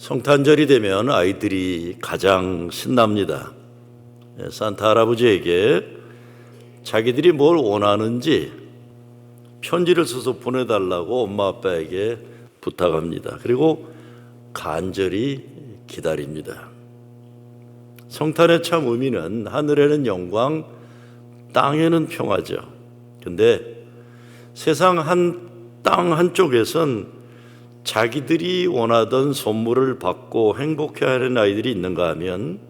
성탄절이 되면 아이들이 가장 신납니다. 산타 할아버지에게 자기들이 뭘 원하는지 편지를 써서 보내달라고 엄마 아빠에게 부탁합니다. 그리고 간절히 기다립니다. 성탄의 참 의미는 하늘에는 영광, 땅에는 평화죠. 근데 세상 땅 한쪽에선 자기들이 원하던 선물을 받고 행복해하는 아이들이 있는가 하면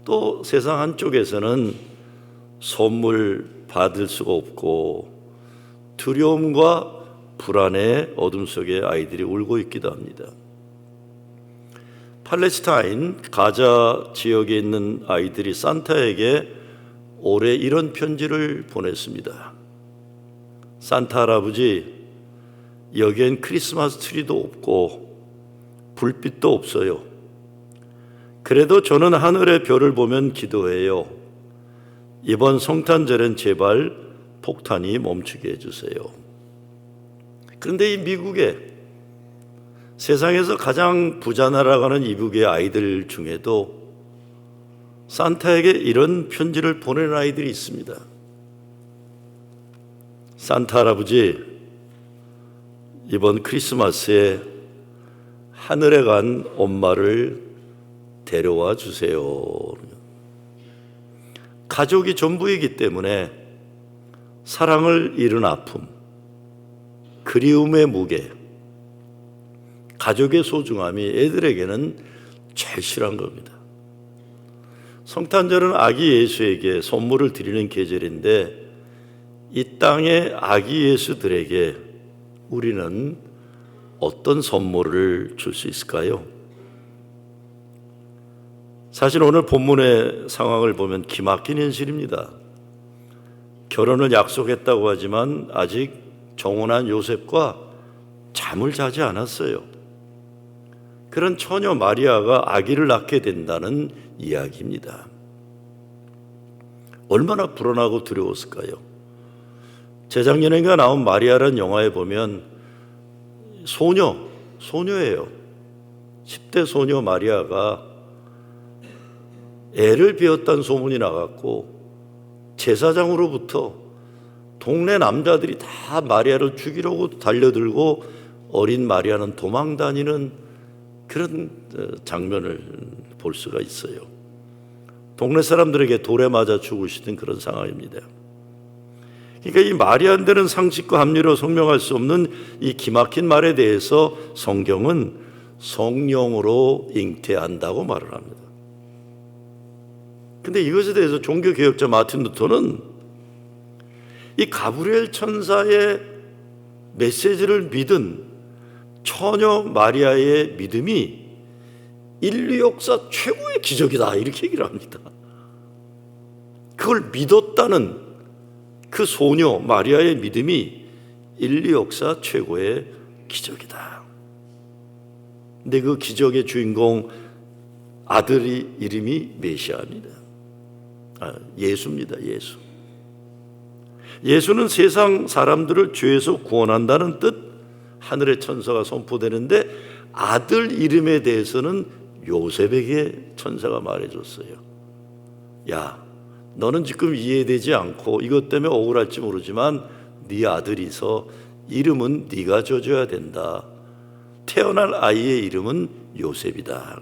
또 세상 한쪽에서는 선물 받을 수가 없고 두려움과 불안의 어둠 속에 아이들이 울고 있기도 합니다. 팔레스타인 가자 지역에 있는 아이들이 산타에게 올해 이런 편지를 보냈습니다. 산타 할아버지, 여기엔 크리스마스 트리도 없고 불빛도 없어요. 그래도 저는 하늘의 별을 보면 기도해요. 이번 성탄절엔 제발 폭탄이 멈추게 해주세요. 그런데 이 미국에 세상에서 가장 부자 나라가 하는 이북의 아이들 중에도 산타에게 이런 편지를 보내는 아이들이 있습니다. 산타 할아버지, 이번 크리스마스에 하늘에 간 엄마를 데려와 주세요. 가족이 전부이기 때문에 사랑을 잃은 아픔, 그리움의 무게, 가족의 소중함이 애들에게는 제일 싫은 겁니다. 성탄절은 아기 예수에게 선물을 드리는 계절인데 이 땅의 아기 예수들에게 우리는 어떤 선물을 줄 수 있을까요? 사실 오늘 본문의 상황을 보면 기막힌 현실입니다. 결혼을 약속했다고 하지만 아직 정혼한 요셉과 잠을 자지 않았어요. 그런 처녀 마리아가 아기를 낳게 된다는 이야기입니다. 얼마나 불안하고 두려웠을까요? 재작년인가 나온 마리아라는 영화에 보면 소녀예요. 10대 소녀 마리아가 애를 베었다는 소문이 나갔고 제사장으로부터 동네 남자들이 다 마리아를 죽이려고 달려들고 어린 마리아는 도망다니는 그런 장면을 볼 수가 있어요. 동네 사람들에게 돌에 맞아 죽으시던 그런 상황입니다. 그러니까 이 말이 안 되는 상식과 합리로 설명할 수 없는 이 기막힌 말에 대해서 성경은 성령으로 잉태한다고 말을 합니다. 근데 이것에 대해서 종교개혁자 마틴 루터는 이 가브리엘 천사의 메시지를 믿은 처녀 마리아의 믿음이 인류 역사 최고의 기적이다 이렇게 얘기를 합니다. 그걸 믿었다는 그 소녀 마리아의 믿음이 인류 역사 최고의 기적이다. 근데 그 기적의 주인공 아들이 이름이 메시아입니다. 예수입니다. 예수. 예수는 세상 사람들을 죄에서 구원한다는 뜻 하늘의 천사가 선포되는데 아들 이름에 대해서는 요셉에게 천사가 말해줬어요. 야, 너는 지금 이해되지 않고 이것 때문에 억울할지 모르지만 네 아들이서 이름은 네가 져줘야 된다. 태어날 아이의 이름은 요셉이다.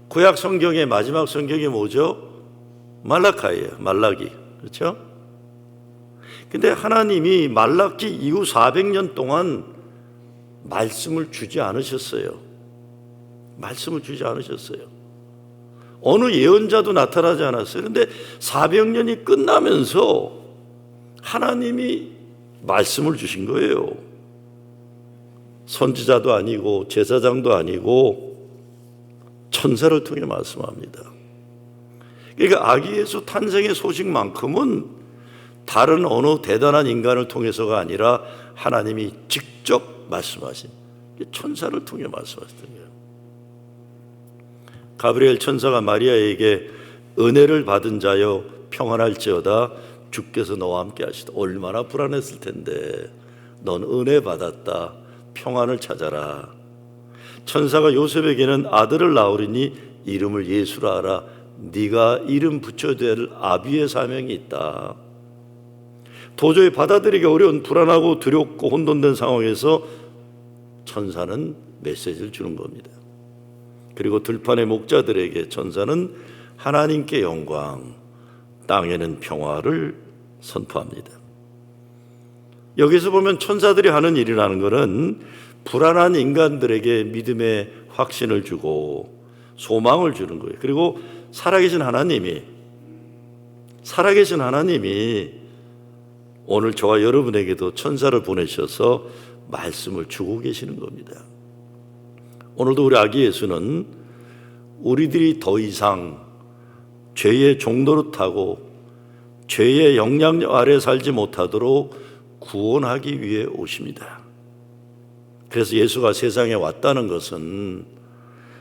구약 성경의 마지막 성경이 뭐죠? 말라카예요. 말라기. 그렇죠? 근데 하나님이 말라기 이후 400년 동안 말씀을 주지 않으셨어요. 말씀을 주지 않으셨어요. 어느 예언자도 나타나지 않았어요. 그런데 400년이 끝나면서 하나님이 말씀을 주신 거예요. 선지자도 아니고 제사장도 아니고 천사를 통해 말씀합니다. 그러니까 아기 예수 탄생의 소식만큼은 다른 어느 대단한 인간을 통해서가 아니라 하나님이 직접 말씀하신 천사를 통해 말씀하셨던 거예요. 가브리엘 천사가 마리아에게 은혜를 받은 자여 평안할지어다 주께서 너와 함께 하시다. 얼마나 불안했을 텐데 넌 은혜 받았다. 평안을 찾아라. 천사가 요셉에게는 아들을 낳으리니 이름을 예수라 하라. 네가 이름 붙여야 될 아비의 사명이 있다. 도저히 받아들이기 어려운 불안하고 두렵고 혼돈된 상황에서 천사는 메시지를 주는 겁니다. 그리고 들판의 목자들에게 천사는 하나님께 영광, 땅에는 평화를 선포합니다. 여기서 보면 천사들이 하는 일이라는 것은 불안한 인간들에게 믿음의 확신을 주고 소망을 주는 거예요. 그리고 살아계신 하나님이 오늘 저와 여러분에게도 천사를 보내셔서 말씀을 주고 계시는 겁니다. 오늘도 우리 아기 예수는 우리들이 더 이상 죄의 종노릇하고 죄의 영향력 아래 살지 못하도록 구원하기 위해 오십니다. 그래서 예수가 세상에 왔다는 것은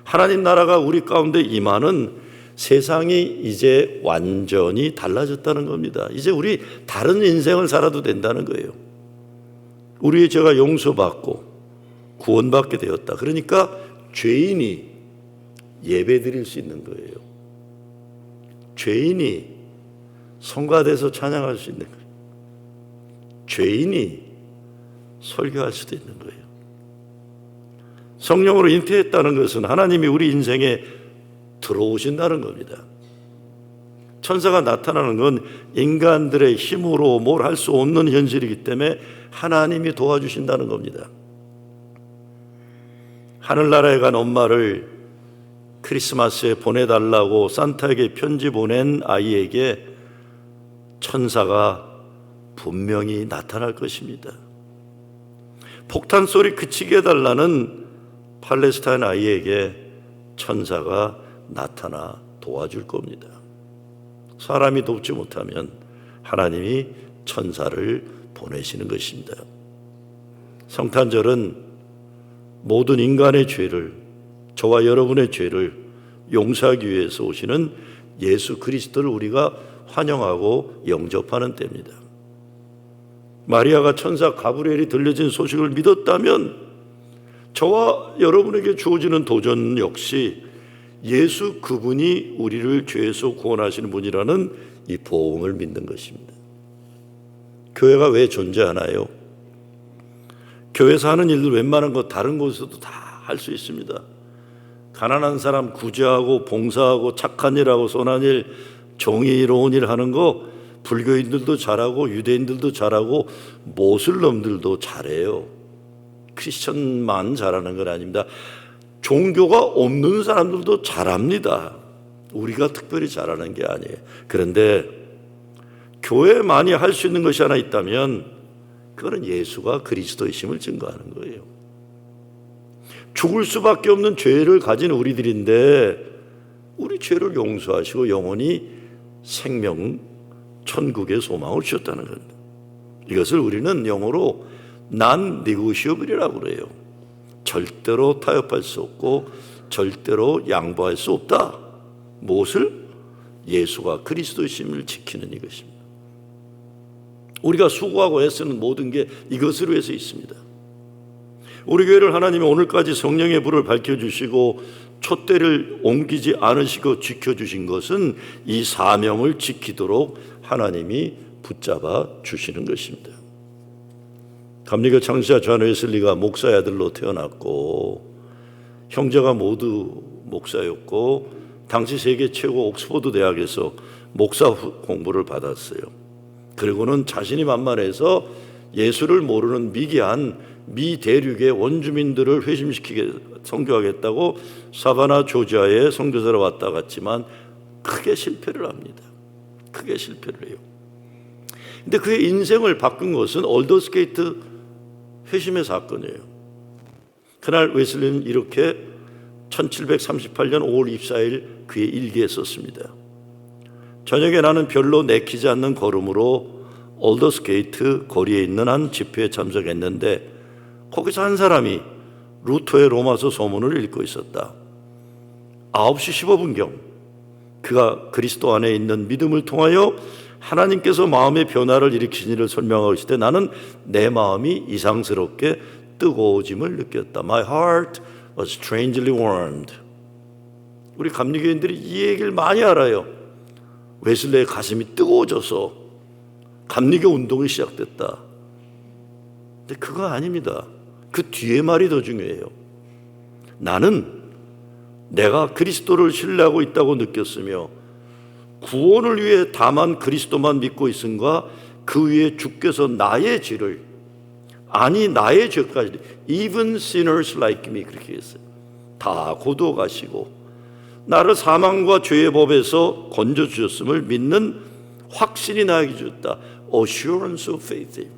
하나님 나라가 우리 가운데 임하는 세상이 이제 완전히 달라졌다는 겁니다. 이제 우리 다른 인생을 살아도 된다는 거예요. 우리의 죄가 용서받고 구원받게 되었다. 그러니까 죄인이 예배드릴 수 있는 거예요. 죄인이 성가대에서 찬양할 수 있는 거예요. 죄인이 설교할 수도 있는 거예요. 성령으로 잉태했다는 것은 하나님이 우리 인생에 들어오신다는 겁니다. 천사가 나타나는 건 인간들의 힘으로 뭘 할 수 없는 현실이기 때문에 하나님이 도와주신다는 겁니다. 하늘나라에 간 엄마를 크리스마스에 보내달라고 산타에게 편지 보낸 아이에게 천사가 분명히 나타날 것입니다. 폭탄 소리 그치게 해달라는 팔레스타인 아이에게 천사가 나타나 도와줄 겁니다. 사람이 돕지 못하면 하나님이 천사를 보내시는 것입니다. 성탄절은 모든 인간의 죄를, 저와 여러분의 죄를 용서하기 위해서 오시는 예수 그리스도를 우리가 환영하고 영접하는 때입니다. 마리아가 천사 가브리엘이 들려진 소식을 믿었다면 저와 여러분에게 주어지는 도전 역시 예수 그분이 우리를 죄에서 구원하시는 분이라는 이 복음을 믿는 것입니다. 교회가 왜 존재하나요? 교회에서 하는 일들 웬만한 거 다른 곳에서도 다 할 수 있습니다. 가난한 사람 구제하고 봉사하고 착한 일하고 선한 일, 정의로운 일 하는 거 불교인들도 잘하고 유대인들도 잘하고 모슬럼들도 잘해요. 크리스천만 잘하는 건 아닙니다. 종교가 없는 사람들도 잘합니다. 우리가 특별히 잘하는 게 아니에요. 그런데 교회만이 할 수 있는 것이 하나 있다면 그거는 예수가 그리스도이심을 증거하는 거예요. 죽을 수밖에 없는 죄를 가진 우리들인데 우리 죄를 용서하시고 영원히 생명 천국의 소망을 주셨다는 겁니다. 이것을 우리는 영어로 non-negotiable이라고 그래요. 절대로 타협할 수 없고 절대로 양보할 수 없다. 무엇을? 예수가 그리스도심을 지키는 이것입니다. 우리가 수고하고 애쓰는 모든 게 이것으로 해서 있습니다. 우리 교회를 하나님이 오늘까지 성령의 불을 밝혀주시고 촛대를 옮기지 않으시고 지켜주신 것은 이 사명을 지키도록 하나님이 붙잡아 주시는 것입니다. 감리교 창시자 존 웨슬리가 목사의 아들로 태어났고 형제가 모두 목사였고 당시 세계 최고 옥스퍼드 대학에서 목사 공부를 받았어요. 그리고는 자신이 만만해서 예수를 모르는 미개한 미 대륙의 원주민들을 회심시키게 선교하겠다고 사바나 조지아에 선교사로 왔다 갔지만 크게 실패를 합니다. 크게 실패를 해요. 근데 그의 인생을 바꾼 것은 올더스게이트 회심의 사건이에요. 그날 웨슬리는 이렇게 1738년 5월 24일 그의 일기에 썼습니다. 저녁에 나는 별로 내키지 않는 걸음으로 올더스게이트 거리에 있는 한 집회에 참석했는데 거기서 한 사람이 루터의 로마서 서문을 읽고 있었다. 9시 15분경 그가 그리스도 안에 있는 믿음을 통하여 하나님께서 마음의 변화를 일으키신 일을 설명하고 있을 때 나는 내 마음이 이상스럽게 뜨거워짐을 느꼈다. My heart was strangely warmed. 우리 감리교인들이 이 얘기를 많이 알아요. 웨슬레의 가슴이 뜨거워져서 감리교 운동이 시작됐다. 근데 그거 아닙니다. 그 뒤에 말이 더 중요해요. 나는 내가 그리스도를 신뢰하고 있다고 느꼈으며 구원을 위해 다만 그리스도만 믿고 있음과 그 위에 주께서 나의 죄를, 아니 나의 죄까지, even sinners like me, 그렇게 했어요. 다 거두어 가시고 나를 사망과 죄의 법에서 건져주셨음을 믿는 확신이 나에게 주었다. Assurance of faith.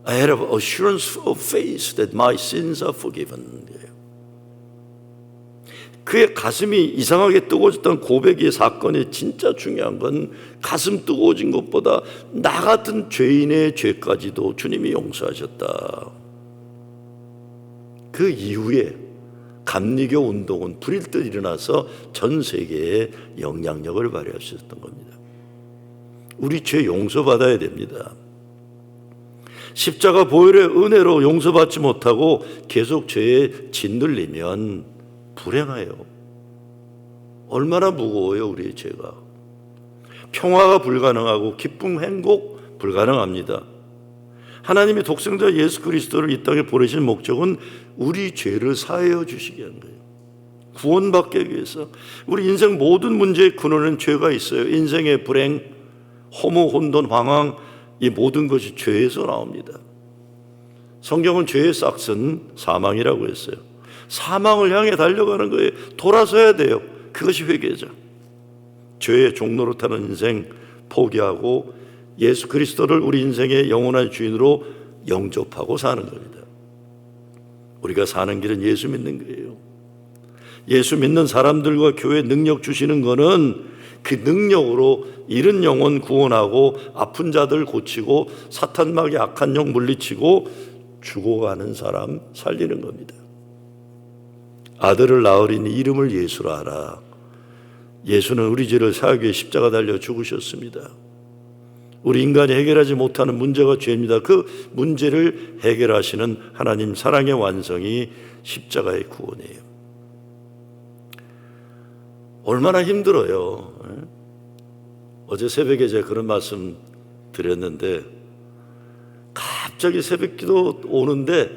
I had an assurance of faith that my sins are forgiven. 그의 가슴이 이상하게 뜨거워졌던 고백의 사건이 진짜 중요한 건 가슴 뜨거워진 것보다 나 같은 죄인의 죄까지도 주님이 용서하셨다. 그 이후에 감리교 운동은 불일 듯 일어나서 전 세계에 영향력을 발휘하셨던 겁니다. 우리 죄 용서받아야 됩니다. 십자가 보혈의 은혜로 용서받지 못하고 계속 죄에 짓눌리면 불행해요. 얼마나 무거워요, 우리의 죄가. 평화가 불가능하고 기쁨, 행복 불가능합니다. 하나님이 독생자 예수 그리스도를 이 땅에 보내신 목적은 우리 죄를 사하여 주시게 한 거예요. 구원받기 위해서. 우리 인생 모든 문제의 근원은 죄가 있어요. 인생의 불행, 허무, 혼돈, 방황, 이 모든 것이 죄에서 나옵니다. 성경은 죄의 싹은 사망이라고 했어요. 사망을 향해 달려가는 거예요. 돌아서야 돼요. 그것이 회개죠. 죄의 종로로 타는 인생 포기하고 예수 그리스도를 우리 인생의 영원한 주인으로 영접하고 사는 겁니다. 우리가 사는 길은 예수 믿는 거예요. 예수 믿는 사람들과 교회 능력 주시는 거는 그 능력으로 잃은 영혼 구원하고 아픈 자들 고치고 사탄막의 악한 영 물리치고 죽어가는 사람 살리는 겁니다. 아들을 낳으리니 이름을 예수라 하라. 예수는 우리 죄를 사하기 위해 십자가 달려 죽으셨습니다. 우리 인간이 해결하지 못하는 문제가 죄입니다. 그 문제를 해결하시는 하나님 사랑의 완성이 십자가의 구원이에요. 얼마나 힘들어요. 어제 새벽에 제가 그런 말씀 드렸는데 갑자기 새벽기도 오는데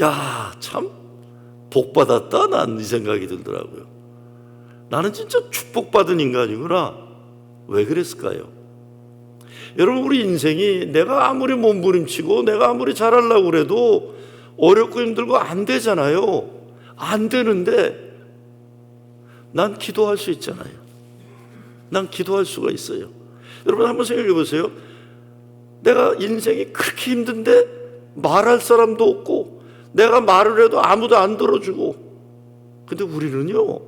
야, 참 복받았다, 난 이 생각이 들더라고요. 나는 진짜 축복받은 인간이구나. 왜 그랬을까요? 여러분, 우리 인생이 내가 아무리 몸부림치고 내가 아무리 잘하려고 그래도 어렵고 힘들고 안 되잖아요. 안 되는데 난 기도할 수 있잖아요. 난 기도할 수가 있어요. 여러분 한번 생각해 보세요. 내가 인생이 그렇게 힘든데 말할 사람도 없고 내가 말을 해도 아무도 안 들어주고, 근데 우리는요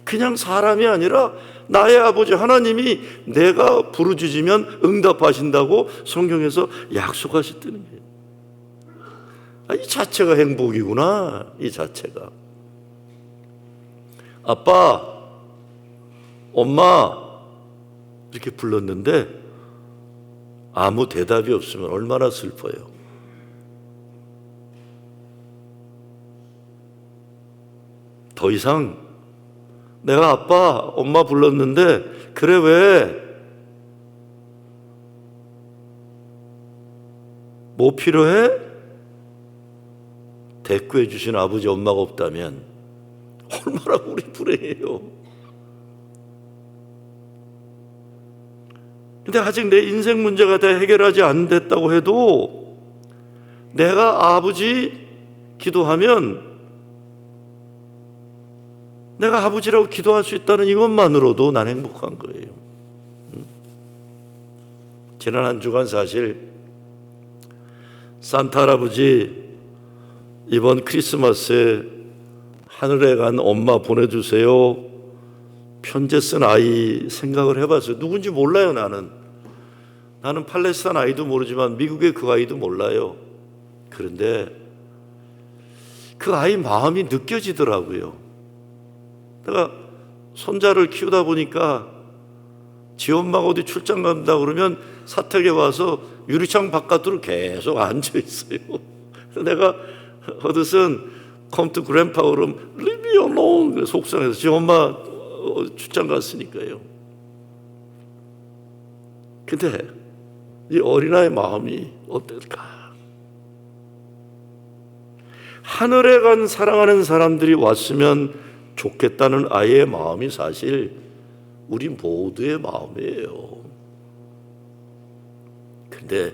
그냥 사람이 아니라 나의 아버지 하나님이 내가 부르짖으면 응답하신다고 성경에서 약속하셨다는 거예요. 이 자체가 행복이구나. 이 자체가. 아빠, 엄마 이렇게 불렀는데 아무 대답이 없으면 얼마나 슬퍼요. 더 이상 내가 아빠, 엄마 불렀는데 그래 왜? 뭐 필요해? 대꾸해 주신 아버지, 엄마가 없다면 얼마나 우리 불행해요. 근데 아직 내 인생 문제가 다 해결하지 안 됐다고 해도 내가 아버지 기도하면, 내가 아버지라고 기도할 수 있다는 이것만으로도 난 행복한 거예요. 지난 한 주간 사실 산타 할아버지 이번 크리스마스에 하늘에 간 엄마 보내주세요 편지 쓴 아이 생각을 해봤어요. 누군지 몰라요. 나는 팔레스타인 아이도 모르지만 미국의 그 아이도 몰라요. 그런데 그 아이 마음이 느껴지더라고요. 내가 손자를 키우다 보니까 지 엄마가 어디 출장 간다 그러면 사택에 와서 유리창 바깥으로 계속 앉아 있어요. 그래서 내가 허드슨 come to grandpa 그러면 leave me alone 속상해서 지 엄마 출장 갔으니까요. 근데 이 어린아이의 마음이 어떨까? 하늘에 간 사랑하는 사람들이 왔으면 좋겠다는 아이의 마음이 사실 우리 모두의 마음이에요. 근데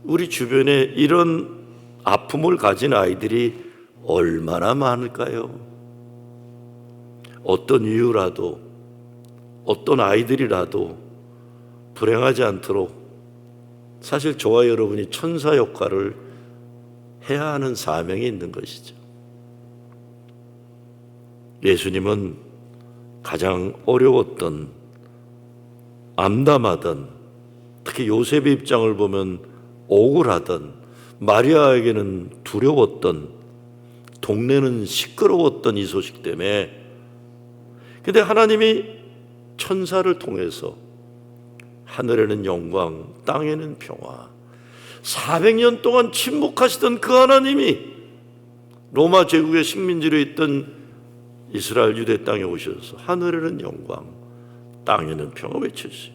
우리 주변에 이런 아픔을 가진 아이들이 얼마나 많을까요? 어떤 이유라도, 어떤 아이들이라도 불행하지 않도록 사실 저와 여러분이 천사 역할을 해야 하는 사명이 있는 것이죠. 예수님은 가장 어려웠던, 암담하던, 특히 요셉의 입장을 보면 억울하던, 마리아에게는 두려웠던, 동네는 시끄러웠던 이 소식 때문에, 근데 하나님이 천사를 통해서 하늘에는 영광, 땅에는 평화, 400년 동안 침묵하시던 그 하나님이 로마 제국의 식민지로 있던 이스라엘 유대 땅에 오셔서 하늘에는 영광, 땅에는 평화 외쳐주세요.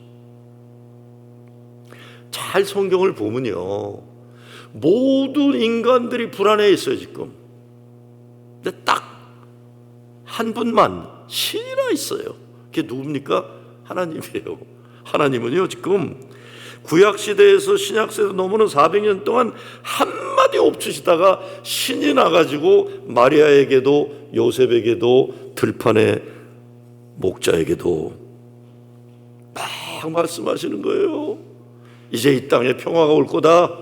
잘 성경을 보면요, 모든 인간들이 불안해 있어요 지금. 근데 딱 한 분만 신이라 있어요. 그게 누굽니까? 하나님이에요. 하나님은요 지금 구약시대에서 신약시대 넘어는 400년 동안 한마디 없으시다가 신이 나가지고 마리아에게도 요셉에게도 들판의 목자에게도 막 말씀하시는 거예요. 이제 이 땅에 평화가 올 거다.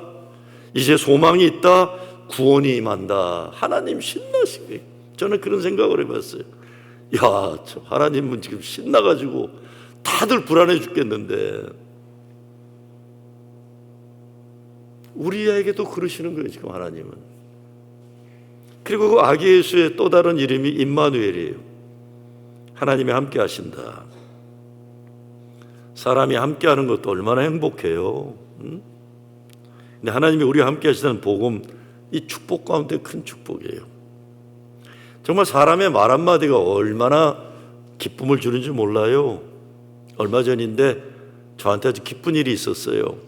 이제 소망이 있다. 구원이 임한다. 하나님 신나시게. 저는 그런 생각을 해봤어요. 야, 저 하나님은 지금 신나가지고 다들 불안해 죽겠는데 우리에게도 그러시는 거예요 지금 하나님은. 그리고 그 아기 예수의 또 다른 이름이 임마누엘이에요. 하나님이 함께 하신다. 사람이 함께 하는 것도 얼마나 행복해요. 근데 하나님이 우리와 함께 하시다는 복음, 이 축복 가운데 큰 축복이에요. 정말 사람의 말 한마디가 얼마나 기쁨을 주는지 몰라요. 얼마 전인데 저한테 아주 기쁜 일이 있었어요.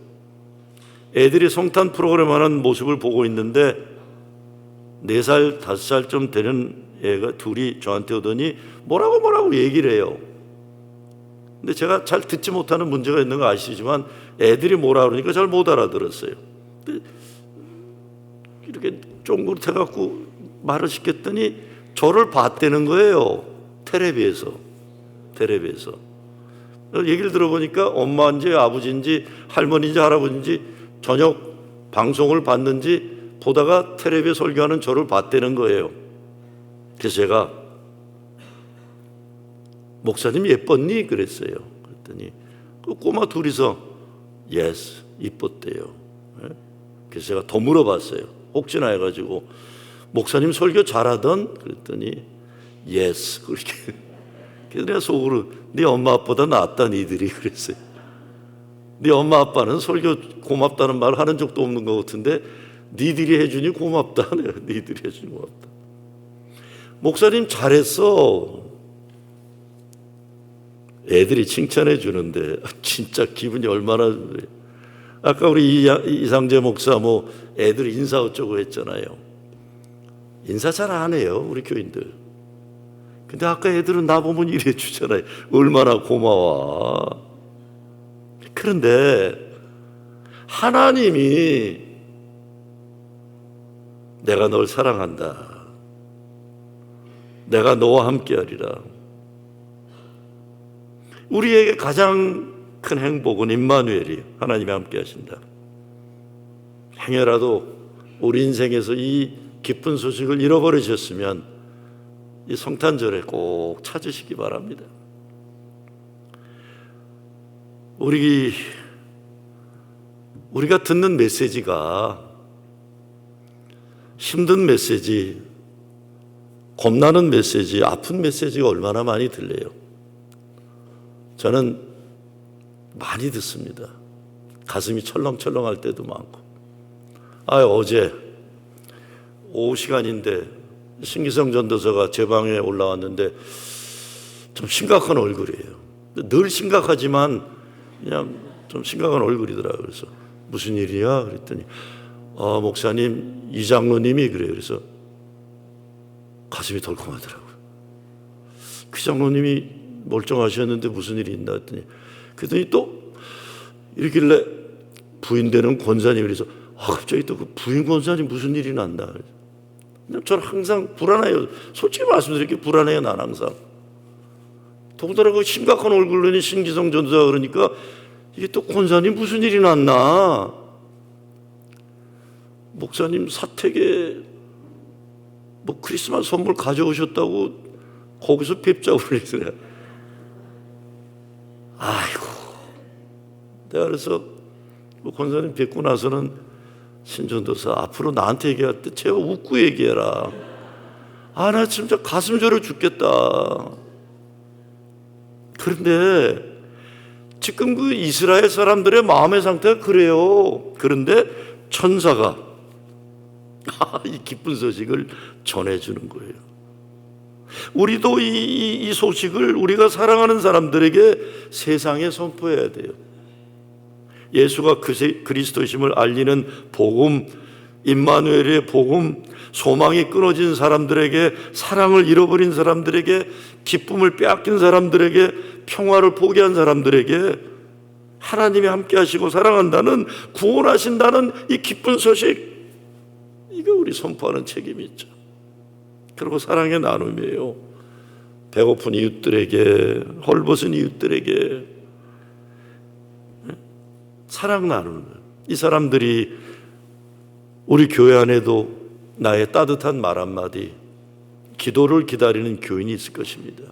애들이 성탄 프로그램 하는 모습을 보고 있는데 4살, 5살쯤 되는 애가 둘이 저한테 오더니 뭐라고 얘기를 해요. 근데 제가 잘 듣지 못하는 문제가 있는 거 아시지만 애들이 뭐라 그러니까 잘 못 알아들었어요. 근데 이렇게 쫑긋해갖고 말을 시켰더니 저를 봤다는 거예요. 텔레비에서. 얘기를 들어보니까 엄마인지 아버지인지 할머니인지 할아버지인지 저녁 방송을 봤는지 보다가 텔레비에 설교하는 저를 봤다는 거예요. 그래서 제가 목사님 예뻤니? 그랬어요. 그랬더니 그 꼬마 둘이서 yes, 이뻤대요. 그래서 제가 더 물어봤어요. 혹시나 해가지고 목사님 설교 잘하던? 그랬더니 yes, 그렇게. 그래서 내가 속으로 네 엄마 아빠보다 낫다 니들이 그랬어요. 네 엄마 아빠는 설교 고맙다는 말 하는 적도 없는 것 같은데 니들이 해주니 고맙다. 니들이 해주니 고맙다. 목사님 잘했어. 애들이 칭찬해 주는데 진짜 기분이 얼마나. 아까 우리 이상재 목사 뭐 애들 인사 어쩌고 했잖아요. 인사 잘 안 해요 우리 교인들. 근데 아까 애들은 나보면 이래 주잖아요. 얼마나 고마워. 그런데 하나님이 내가 널 사랑한다. 내가 너와 함께하리라. 우리에게 가장 큰 행복은 임마누엘이 하나님이 함께 하신다. 행여라도 우리 인생에서 이 기쁜 소식을 잃어버리셨으면 이 성탄절에 꼭 찾으시기 바랍니다. 우리가 듣는 메시지가 힘든 메시지, 겁나는 메시지, 아픈 메시지가 얼마나 많이 들려요. 저는 많이 듣습니다. 가슴이 철렁철렁할 때도 많고. 어제 오후 시간인데 신기성 전도사가 제 방에 올라왔는데 좀 심각한 얼굴이에요. 늘 심각하지만 그냥 좀 심각한 얼굴이더라고요. 그래서 무슨 일이야? 그랬더니 목사님, 이 장로님이 그래요. 그래서 가슴이 덜컹하더라고요. 그 장로님이 멀쩡하셨는데 무슨 일이 있나 했더니 그랬더니 또 이러길래 부인 되는 권사님이 그래서 갑자기 또 그 부인 권사님 무슨 일이 난다. 저는 항상 불안해요. 솔직히 말씀드릴게요. 불안해요. 난 항상. 더군다나 그 심각한 얼굴로니 신기성 전도사 그러니까 이게 또 권사님 무슨 일이 났나. 목사님 사택에 뭐 크리스마스 선물 가져오셨다고 거기서 뵙자고 그랬어요. 아이고. 내가 그래서 권사님 뵙고 나서는 신전도사 앞으로 나한테 얘기할 때 제가 웃고 얘기해라. 나 진짜 가슴 저려 죽겠다. 그런데 지금 그 이스라엘 사람들의 마음의 상태가 그래요. 그런데 천사가 이 기쁜 소식을 전해주는 거예요. 우리도 이 소식을 우리가 사랑하는 사람들에게 세상에 선포해야 돼요. 예수가 그리스도심을 알리는 복음, 임마누엘의 복음, 소망이 끊어진 사람들에게, 사랑을 잃어버린 사람들에게, 기쁨을 빼앗긴 사람들에게, 평화를 포기한 사람들에게 하나님이 함께 하시고 사랑한다는, 구원하신다는 이 기쁜 소식, 이거 우리 선포하는 책임이 있죠. 그리고 사랑의 나눔이에요. 배고픈 이웃들에게, 헐벗은 이웃들에게 사랑 나누는 거예요. 이 사람들이 우리 교회 안에도 나의 따뜻한 말 한마디, 기도를 기다리는 교인이 있을 것입니다.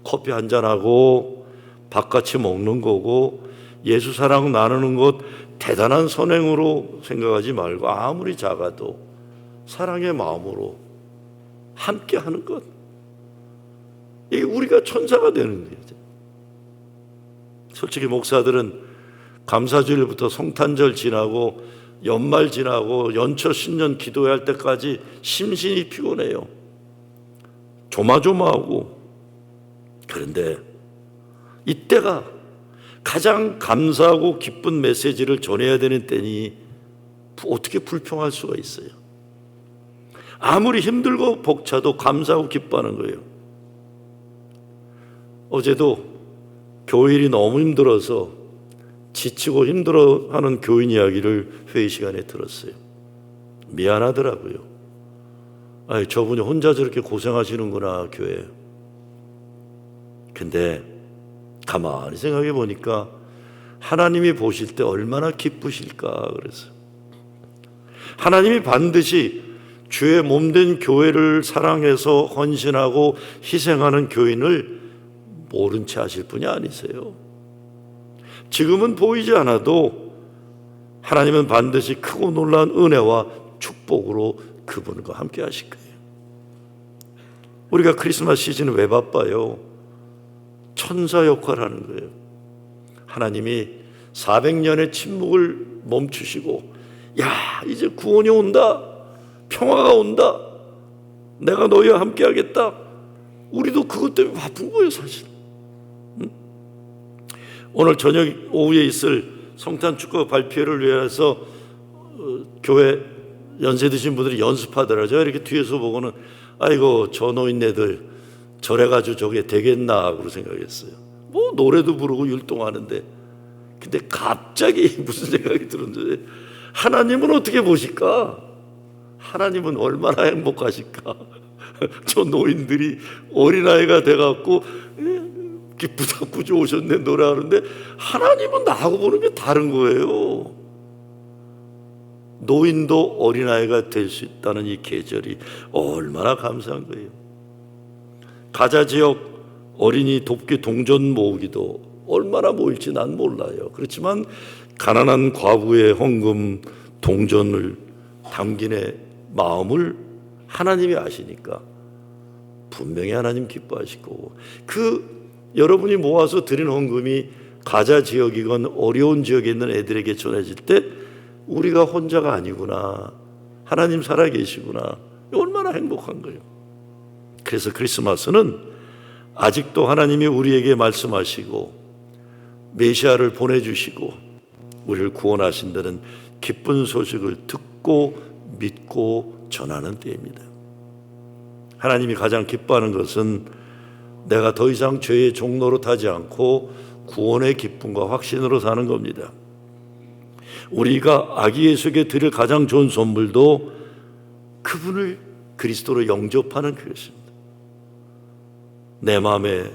커피 한잔하고 밥같이 먹는 거고 예수 사랑 나누는 것 대단한 선행으로 생각하지 말고 아무리 작아도 사랑의 마음으로 함께 하는 것, 이게 우리가 천사가 되는 거예요. 솔직히 목사들은 감사주일부터 성탄절 지나고 연말 지나고 연초 신년 기도할 때까지 심신이 피곤해요. 조마조마하고. 그런데 이때가 가장 감사하고 기쁜 메시지를 전해야 되는 때니 어떻게 불평할 수가 있어요? 아무리 힘들고 벅차도 감사하고 기뻐하는 거예요. 어제도 교일이 너무 힘들어서 지치고 힘들어하는 교인 이야기를 회의 시간에 들었어요. 미안하더라고요. 저분이 혼자 저렇게 고생하시는구나, 교회. 근데 가만히 생각해 보니까 하나님이 보실 때 얼마나 기쁘실까 그랬어요. 하나님이 반드시 주의 몸된 교회를 사랑해서 헌신하고 희생하는 교인을 모른 채 하실 분이 아니세요. 지금은 보이지 않아도 하나님은 반드시 크고 놀라운 은혜와 축복으로 그분과 함께 하실 거예요. 우리가 크리스마스 시즌은 왜 바빠요? 천사 역할을 하는 거예요. 하나님이 400년의 침묵을 멈추시고, 이제 구원이 온다, 평화가 온다, 내가 너희와 함께 하겠다. 우리도 그것 때문에 바쁜 거예요, 사실. 오늘 저녁 오후에 있을 성탄 축구 발표를 위해서 교회 연세 드신 분들이 연습하더라고요. 제가 이렇게 뒤에서 보고는 아이고 저 노인네들 저래가지고 저게 되겠나 하고 생각했어요. 뭐 노래도 부르고 율동하는데, 근데 갑자기 무슨 생각이 들었는데, 하나님은 어떻게 보실까? 하나님은 얼마나 행복하실까? 저 노인들이 어린아이가 돼갖고 기쁘다 구주 오셨네 노래하는데, 하나님은 나하고 보는 게 다른 거예요. 노인도 어린아이가 될 수 있다는 이 계절이 얼마나 감사한 거예요. 가자 지역 어린이 돕기 동전 모으기도 얼마나 모일지 난 몰라요. 그렇지만 가난한 과부의 헌금 동전을 담긴의 마음을 하나님이 아시니까 분명히 하나님 기뻐하실 거고, 여러분이 모아서 드린 헌금이 가자 지역이건 어려운 지역에 있는 애들에게 전해질 때 우리가 혼자가 아니구나, 하나님 살아계시구나. 얼마나 행복한 거예요. 그래서 크리스마스는 아직도 하나님이 우리에게 말씀하시고 메시아를 보내주시고 우리를 구원하신다는 기쁜 소식을 듣고 믿고 전하는 때입니다. 하나님이 가장 기뻐하는 것은 내가 더 이상 죄의 종로로 타지 않고 구원의 기쁨과 확신으로 사는 겁니다. 우리가 아기 예수에게 드릴 가장 좋은 선물도 그분을 그리스도로 영접하는 그것입니다. 내 마음에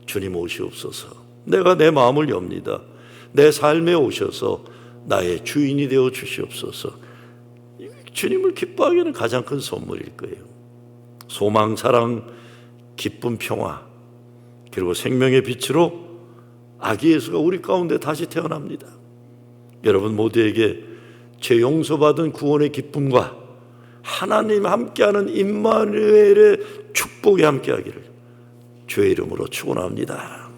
주님 오시옵소서. 내가 내 마음을 엽니다. 내 삶에 오셔서 나의 주인이 되어 주시옵소서. 주님을 기뻐하게 하는 가장 큰 선물일 거예요. 소망, 사랑, 기쁨, 평화, 그리고 생명의 빛으로 아기 예수가 우리 가운데 다시 태어납니다. 여러분 모두에게 죄 용서받은 구원의 기쁨과 하나님 함께하는 임마누엘의 축복이 함께하기를 주의 이름으로 축원합니다.